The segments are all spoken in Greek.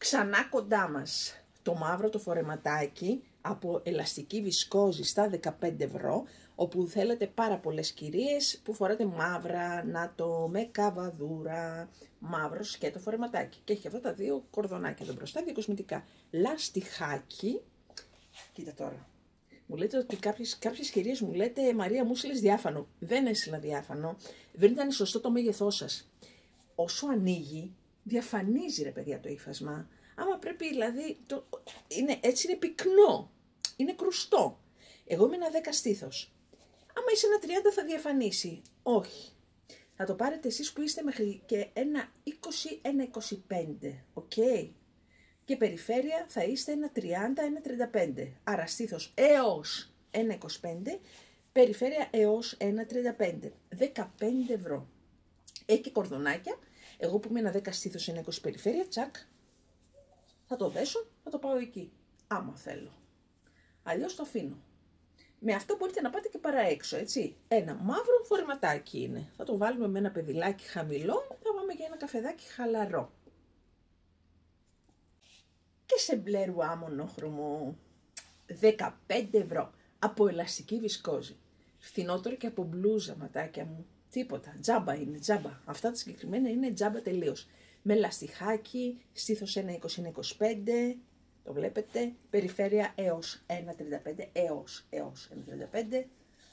Ξανά κοντά μας το μαύρο το φορεματάκι από ελαστική βισκόζη στα 15 ευρώ, όπου θέλετε πάρα πολλές κυρίες που φοράτε μαύρα, να το με καβαδούρα, μαύρο σκέτο φορεματάκι. Και έχει αυτά τα δύο κορδονάκια εδώ μπροστά, διακοσμητικά. Λαστιχάκι, κοίτα τώρα. Μου λέτε ότι κάποιες κυρίες μου λέτε Μαρία μου έστειλες διάφανο. Δεν έστειλα διάφανο, δεν ήταν σωστό το μέγεθό σας. Όσο ανοίγει, διαφανίζει ρε παιδιά το ύφασμα. Άμα πρέπει δηλαδή, έτσι είναι πυκνό, είναι κρουστό. Εγώ είμαι ένα 10 στήθος. Άμα είσαι ένα 30 θα διαφανίσει. Όχι. Θα το πάρετε εσείς που είστε μέχρι και ένα 20, ένα 25. Οκ. Και περιφέρεια θα είστε ένα 30, ένα 35. Άρα στήθος έως ένα 25, περιφέρεια έως ένα 35. 15 ευρώ. Έχει και κορδονάκια. Εγώ που είμαι ένα 10 στήθος, ένα 20 περιφέρεια, τσακ. Θα το δέσω, θα το πάω εκεί, άμα θέλω. Αλλιώς το αφήνω. Με αυτό μπορείτε να πάτε και παρά έξω, έτσι. Ένα μαύρο φορεματάκι είναι. Θα το βάλουμε με ένα παιδιλάκι χαμηλό, θα πάμε για ένα καφεδάκι χαλαρό. Και σε μπλε ρουά μονόχρωμο, 15 ευρώ, από ελαστική βισκόζη. Φθηνότερο και από μπλούζα, ματάκια μου. Τίποτα, τζάμπα είναι, τζάμπα. Αυτά τα συγκεκριμένα είναι τζάμπα τελείως. Με λαστιχάκι, στήθος 1,20-1,25, το βλέπετε, περιφέρεια έως 1,35, έως 1,35.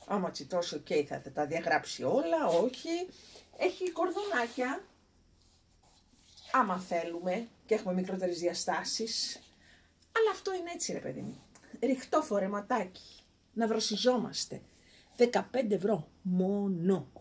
Άμα τσιτώσει, οκ, θα τα διαγράψει όλα, όχι. Έχει κορδονάκια, άμα θέλουμε, και έχουμε μικρότερες διαστάσεις. Αλλά αυτό είναι έτσι ρε παιδί μου. Ριχτό φορεματάκι, να βροσιζόμαστε. 15 ευρώ μόνο.